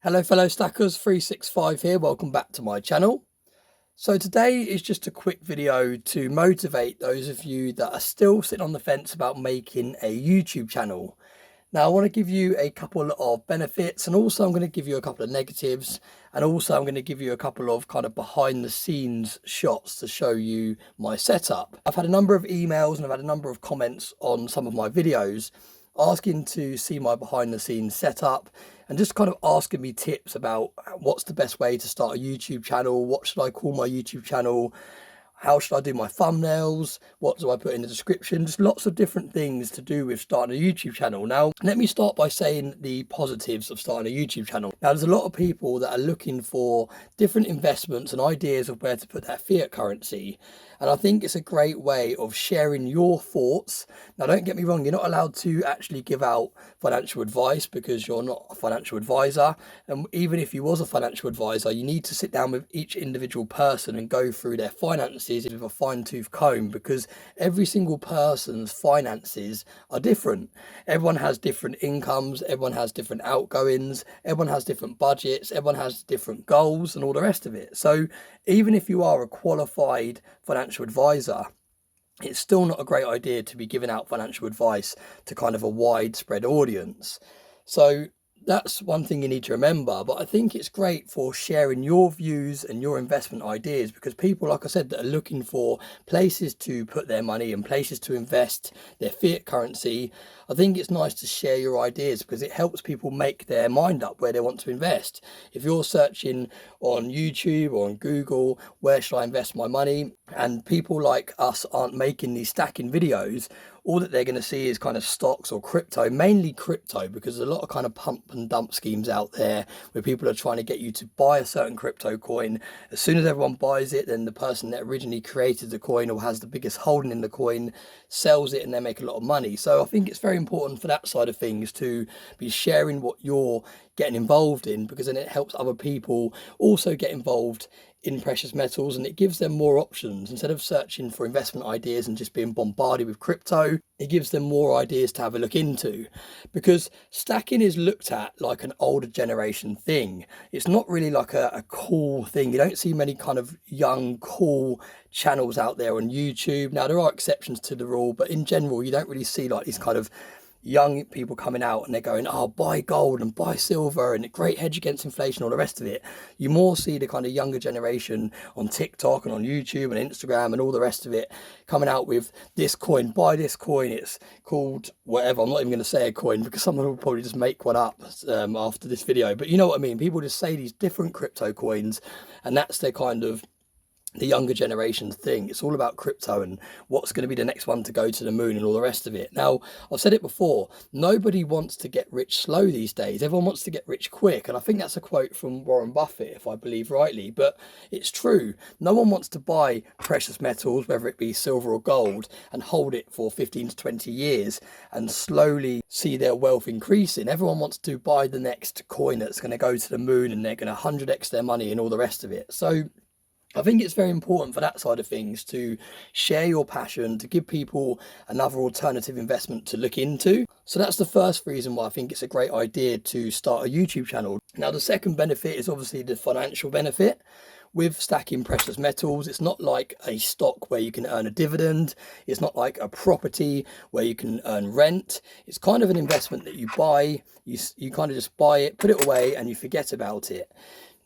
Hello fellow stackers, 365 here, welcome back to my channel. So today is just a quick video to motivate those of you that are still sitting on the fence about making a YouTube channel. Now I want to give you a couple of benefits, and also I'm going to give you a couple of negatives, and also I'm going to give you a couple of kind of behind the scenes shots to show you my setup. I've had a number of emails and I've had a number of comments on some of my videos asking to see my behind the scenes setup and just kind of asking me tips about what's the best way to start a YouTube channel, what should I call my YouTube channel, how should I do my thumbnails, what do I put in the description, just lots of different things to do with starting a YouTube channel. Now let me start by saying the positives of starting a YouTube channel. Now there's a lot of people that are looking for different investments and ideas of where to put their fiat currency, and I think it's a great way of sharing your thoughts. Now don't get me wrong, you're not allowed to actually give out financial advice because you're not a financial advisor, and even if you was a financial advisor, you need to sit down with each individual person and go through their finances with a fine-tooth comb, because every single person's finances are different. Everyone has different incomes, everyone has different outgoings, everyone has different budgets, everyone has different goals and all the rest of it. So even if you are a qualified financial advisor, it's still not a great idea to be giving out financial advice to kind of a widespread audience. So that's one thing you need to remember. But I think it's great for sharing your views and your investment ideas, because people, like I said, that are looking for places to put their money and places to invest their fiat currency, I think it's nice to share your ideas because it helps people make their mind up where they want to invest. If you're searching on YouTube or on Google, where should I invest my money, and people like us aren't making these stacking videos, all that they're going to see is kind of stocks or crypto, mainly crypto, because there's a lot of kind of pump and dump schemes out there where people are trying to get you to buy a certain crypto coin. As soon as everyone buys it, then the person that originally created the coin or has the biggest holding in the coin sells it and they make a lot of money. So I think it's very important for that side of things to be sharing what you're getting involved in, because then it helps other people also get involved in precious metals, and it gives them more options. Instead of searching for investment ideas and just being bombarded with crypto, it gives them more ideas to have a look into, because stacking is looked at like an older generation thing. It's not really like a cool thing. You don't see many kind of young cool channels out there on YouTube. Now there are exceptions to the rule, but in general you don't really see like these kind of young people coming out and they're going, oh, buy gold and buy silver and a great hedge against inflation, all the rest of it. You more see the kind of younger generation on TikTok and on YouTube and Instagram and all the rest of it coming out with this coin, buy this coin, it's called whatever. I'm not even going to say a coin because someone will probably just make one up after this video, but you know what I mean. People just say these different crypto coins, and that's their kind of the younger generation's thing. It's all about crypto and what's going to be the next one to go to the moon and all the rest of it. Now, I've said it before, nobody wants to get rich slow these days. Everyone wants to get rich quick. And I think that's a quote from Warren Buffett, if I believe rightly, but it's true. No one wants to buy precious metals, whether it be silver or gold, and hold it for 15 to 20 years and slowly see their wealth increasing. Everyone wants to buy the next coin that's going to go to the moon and they're going to 100x their money and all the rest of it. So I think it's very important for that side of things to share your passion, to give people another alternative investment to look into. So that's the first reason why I think it's a great idea to start a YouTube channel. Now, the second benefit is obviously the financial benefit. With stacking precious metals, it's not like a stock where you can earn a dividend. It's not like a property where you can earn rent. It's kind of an investment that you buy. You kind of just buy it, put it away, and you forget about it.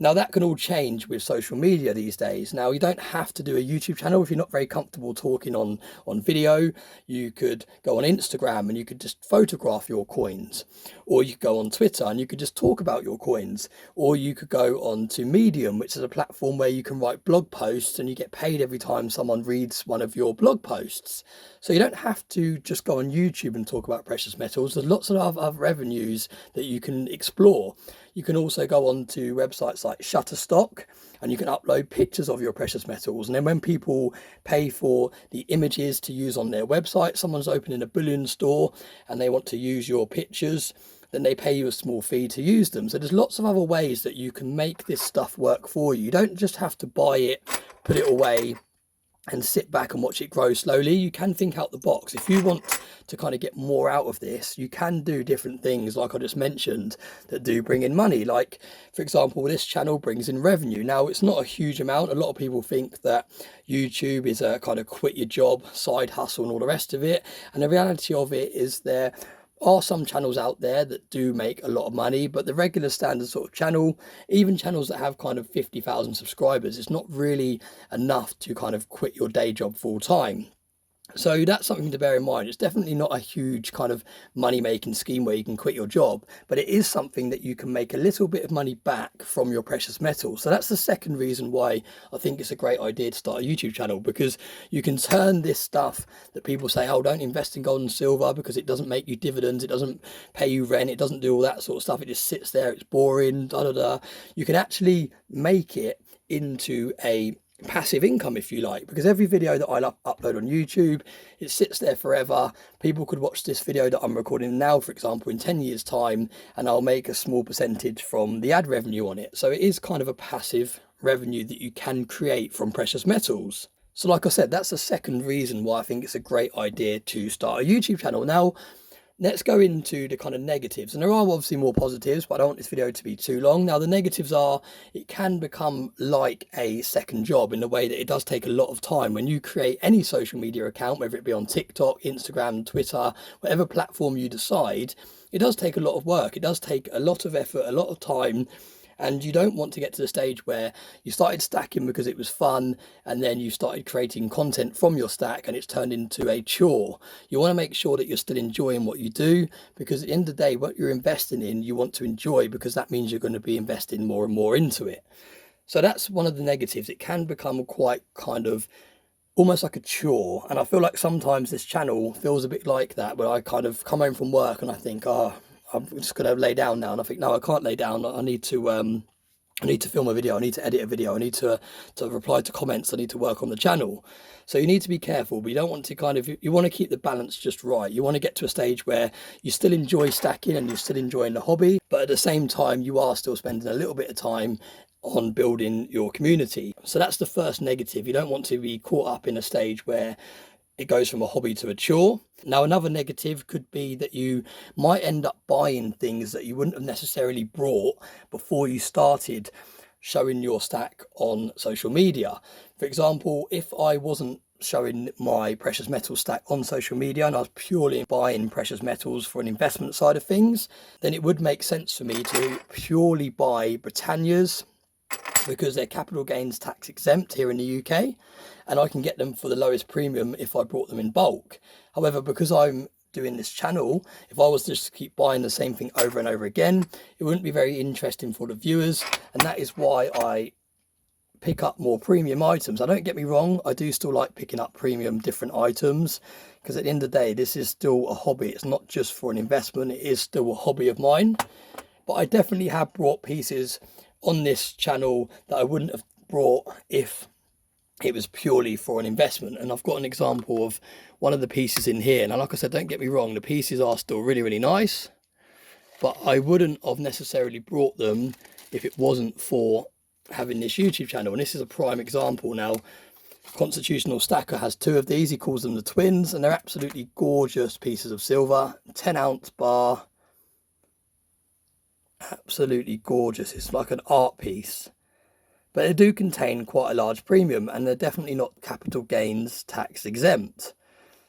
Now that can all change with social media these days. Now you don't have to do a YouTube channel if you're not very comfortable talking on video. You could go on Instagram and you could just photograph your coins, or you could go on Twitter and you could just talk about your coins, or you could go on to Medium, which is a platform where you can write blog posts and you get paid every time someone reads one of your blog posts. So you don't have to just go on YouTube and talk about precious metals. There's lots of other revenues that you can explore. You can also go on to websites like Shutterstock and you can upload pictures of your precious metals. And then when people pay for the images to use on their website, someone's opening a bullion store and they want to use your pictures, then they pay you a small fee to use them. So there's lots of other ways that you can make this stuff work for you. You don't just have to buy it, put it away and sit back and watch it grow slowly. You can think out the box. If you want to kind of get more out of this, you can do different things like I just mentioned that do bring in money. Like, for example, this channel brings in revenue. Now, it's not a huge amount. A lot of people think that YouTube is a kind of quit your job, side hustle and all the rest of it. And the reality of it is there are some channels out there that do make a lot of money, but the regular standard sort of channel, even channels that have kind of 50,000 subscribers, it's not really enough to kind of quit your day job full time. So that's something to bear in mind. It's definitely not a huge kind of money-making scheme where you can quit your job, but it is something that you can make a little bit of money back from your precious metals. So that's the second reason why I think it's a great idea to start a YouTube channel, because you can turn this stuff that people say, oh, don't invest in gold and silver because it doesn't make you dividends, it doesn't pay you rent, it doesn't do all that sort of stuff, it just sits there, it's boring, da da da. You can actually make it into a passive income, if you like, because every video that I upload on YouTube, it sits there forever. People could watch this video that I'm recording now, for example, in 10 years time, and I'll make a small percentage from the ad revenue on it. So it is kind of a passive revenue that you can create from precious metals. So like I said, that's the second reason why I think it's a great idea to start a YouTube channel. Now, let's go into the kind of negatives, and there are obviously more positives, but I don't want this video to be too long. Now, the negatives are it can become like a second job in the way that it does take a lot of time. When you create any social media account, whether it be on TikTok, Instagram, Twitter, whatever platform you decide, it does take a lot of work. It does take a lot of effort, a lot of time. And you don't want to get to the stage where you started stacking because it was fun, and then you started creating content from your stack and it's turned into a chore. You want to make sure that you're still enjoying what you do, because at the end of the day, what you're investing in, you want to enjoy, because that means you're going to be investing more and more into it. So that's one of the negatives. It can become quite kind of almost like a chore. And I feel like sometimes this channel feels a bit like that, where I kind of come home from work and I think, oh, I'm just going to lay down now, and I think, no, I can't lay down. I need to film a video, I need to edit a video, I need to reply to comments, I need to work on the channel. So you need to be careful, but you don't want to kind of, you want to keep the balance just right. You want to get to a stage where you still enjoy stacking and you're still enjoying the hobby, but at the same time, you are still spending a little bit of time on building your community. So that's the first negative. You don't want to be caught up in a stage where it goes from a hobby to a chore. Now, another negative could be that you might end up buying things that you wouldn't have necessarily brought before you started showing your stack on social media. For example, if I wasn't showing my precious metal stack on social media and I was purely buying precious metals for an investment side of things, then it would make sense for me to purely buy Britannias, because they're capital gains tax exempt here in the UK, and I can get them for the lowest premium if I brought them in bulk. However, because I'm doing this channel, if I was to just keep buying the same thing over and over again, it wouldn't be very interesting for the viewers, and that is why I pick up more premium items. Now, don't get me wrong, I do still like picking up premium different items, because at the end of the day, this is still a hobby. It's not just for an investment, it is still a hobby of mine. But I definitely have brought pieces on this channel that I wouldn't have brought if it was purely for an investment. And I've got an example of one of the pieces in here. Now, like I said, don't get me wrong, the pieces are still really, really nice, but I wouldn't have necessarily brought them if it wasn't for having this YouTube channel. And this is a prime example. Now, Constitutional Stacker has two of these. He calls them the twins, and they're absolutely gorgeous pieces of silver. 10-ounce bar. Absolutely gorgeous. It's like an art piece, but they do contain quite a large premium, and they're definitely not capital gains tax exempt.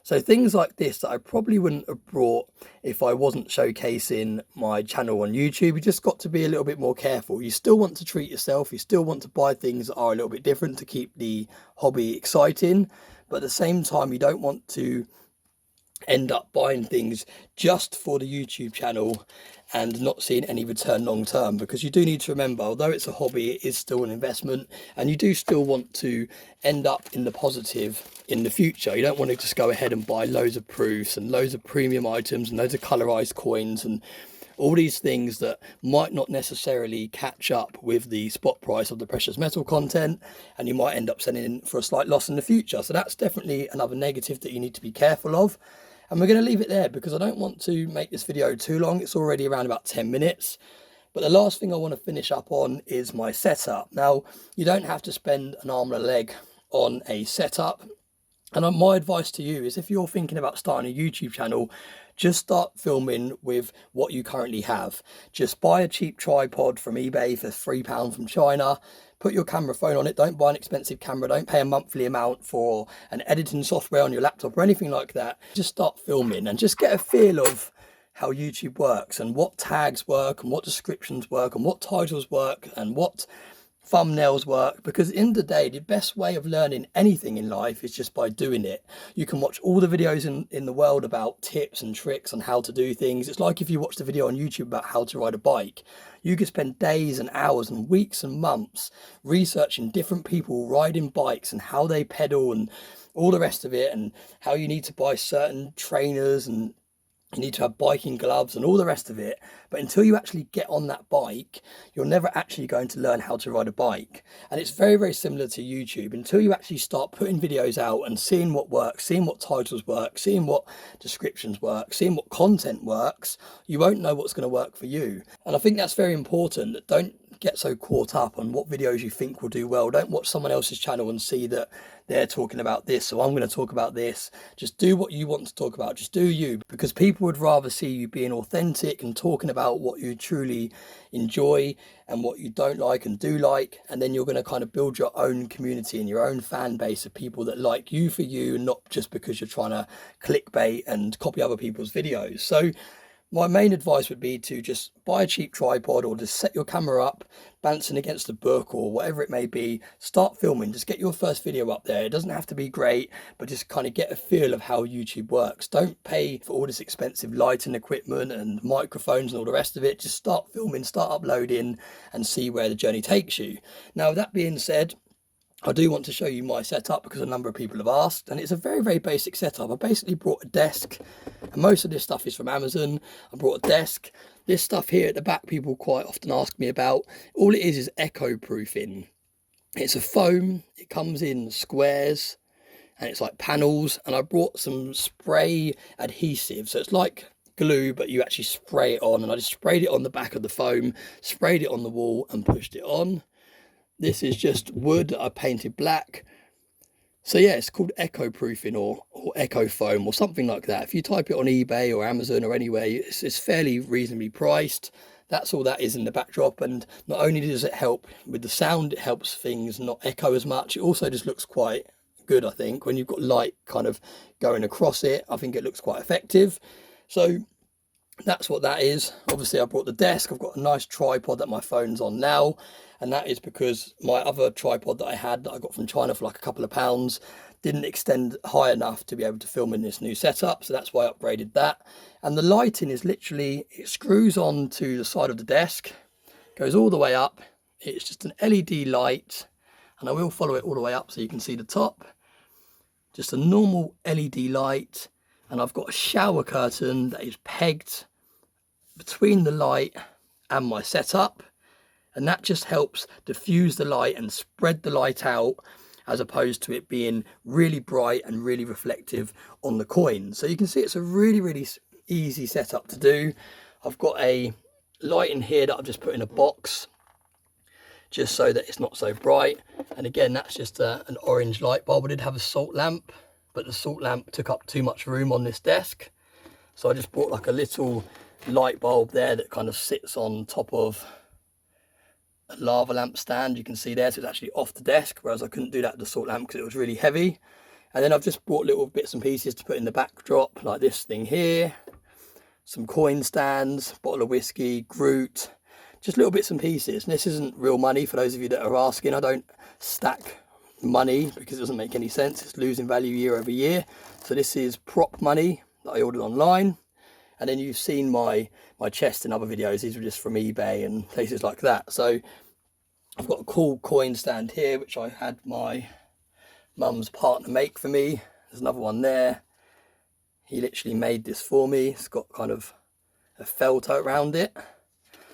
So things like this that I probably wouldn't have brought if I wasn't showcasing my channel on YouTube. You just got to be a little bit more careful. You still want to treat yourself, you still want to buy things that are a little bit different to keep the hobby exciting, but at the same time, you don't want to end up buying things just for the YouTube channel and not seeing any return long term, because you do need to remember, although it's a hobby, it is still an investment, and you do still want to end up in the positive in the future. You don't want to just go ahead and buy loads of proofs and loads of premium items and loads of colorized coins and all these things that might not necessarily catch up with the spot price of the precious metal content, and you might end up selling in for a slight loss in the future. So that's definitely another negative that you need to be careful of. And we're going to leave it there because I don't want to make this video too long. It's already around about 10 minutes. But the last thing I want to finish up on is my setup. Now, you don't have to spend an arm and a leg on a setup. And my advice to you is, if you're thinking about starting a YouTube channel, just start filming with what you currently have. Just buy a cheap tripod from eBay for £3 from China. Put your camera phone on it. Don't buy an expensive camera. Don't pay a monthly amount for an editing software on your laptop or anything like that. Just start filming and just get a feel of how YouTube works and what tags work and what descriptions work and what titles work and what thumbnails work. Because at the end of the day, the best way of learning anything in life is just by doing it. You can watch all the videos in the world about tips and tricks on how to do things. It's like if you watched a video on YouTube about how to ride a bike. You could spend days and hours and weeks and months researching different people riding bikes and how they pedal and all the rest of it, and how you need to buy certain trainers and you need to have biking gloves and all the rest of it. But until you actually get on that bike, you're never actually going to learn how to ride a bike. And it's very, very similar to YouTube. Until you actually start putting videos out and seeing what works, seeing what titles work, seeing what descriptions work, seeing what content works, you won't know what's going to work for you. And I think that's very important. Don't get so caught up on what videos you think will do well. Don't watch someone else's channel and see that they're talking about this, so I'm going to talk about this. Just do what you want to talk about. Just do you, because people would rather see you being authentic and talking about what you truly enjoy and what you don't like and do like. And then you're going to kind of build your own community and your own fan base of people that like you for you, and not just because you're trying to clickbait and copy other people's videos. So my main advice would be to just buy a cheap tripod, or just set your camera up, bouncing against a book or whatever it may be. Start filming, just get your first video up there. It doesn't have to be great, but just kind of get a feel of how YouTube works. Don't pay for all this expensive lighting equipment and microphones and all the rest of it. Just start filming, start uploading, and see where the journey takes you. Now, that being said, I do want to show you my setup because a number of people have asked, and it's a very, very basic setup. I basically brought a desk, and most of this stuff is from Amazon. I brought a desk. This stuff here at the back, people quite often ask me about. All it is echo proofing. It's a foam, it comes in squares, and it's like panels, and I brought some spray adhesive. So it's like glue, but you actually spray it on, and I just sprayed it on the back of the foam, sprayed it on the wall and pushed it on. This is just wood I painted black. So yeah, it's called echo proofing or echo foam or something like that. If you type it on eBay or Amazon or anywhere, it's fairly reasonably priced. That's all that is in the backdrop. And not only does it help with the sound, it helps things not echo as much. It also just looks quite good, I think. When you've got light kind of going across it, I think it looks quite effective. So that's what that is. Obviously I brought the desk. I've got a nice tripod that my phone's on now, and that is because my other tripod that I had that I got from China for like a couple of pounds didn't extend high enough to be able to film in this new setup, so that's why I upgraded that. And the lighting is literally, it screws on to the side of the desk, goes all the way up. It's just an LED light, and I will follow it all the way up so you can see the top. Just a normal LED light, and I've got a shower curtain that is pegged between the light and my setup, and that just helps diffuse the light and spread the light out, as opposed to it being really bright and really reflective on the coin. So you can see it's a really, really easy setup to do. I've got a light in here that I've just put in a box just so that it's not so bright, and again, that's just an orange light bulb. I did have a salt lamp, but the salt lamp took up too much room on this desk, so I just brought like a little light bulb there that kind of sits on top of a lava lamp stand. You can see there, so it's actually off the desk, whereas I couldn't do that with the salt lamp because it was really heavy. And then I've just brought little bits and pieces to put in the backdrop, like this thing here, some coin stands, bottle of whiskey, Groot, just little bits and pieces. And this isn't real money, for those of you that are asking. I don't stack money because it doesn't make any sense. It's losing value year over year. So this is prop money that I ordered online. And then you've seen my chest in other videos. These were just from eBay and places like that. So I've got a cool coin stand here, which I had my mum's partner make for me. There's another one there. He literally made this for me. It's got kind of a felt around it.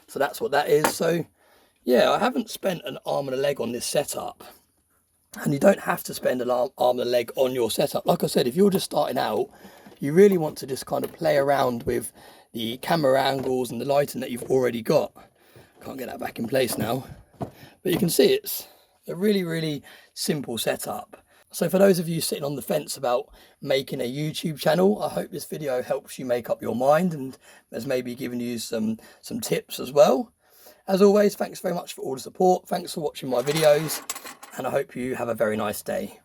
So that's what that is. So yeah, I haven't spent an arm and a leg on this setup. And you don't have to spend an arm and a leg on your setup. Like I said, if you're just starting out, you really want to just kind of play around with the camera angles and the lighting that you've already got. Can't get that back in place now. But you can see it's a really, really simple setup. So for those of you sitting on the fence about making a YouTube channel, I hope this video helps you make up your mind and has maybe given you some tips as well. As always, thanks very much for all the support. Thanks for watching my videos, and I hope you have a very nice day.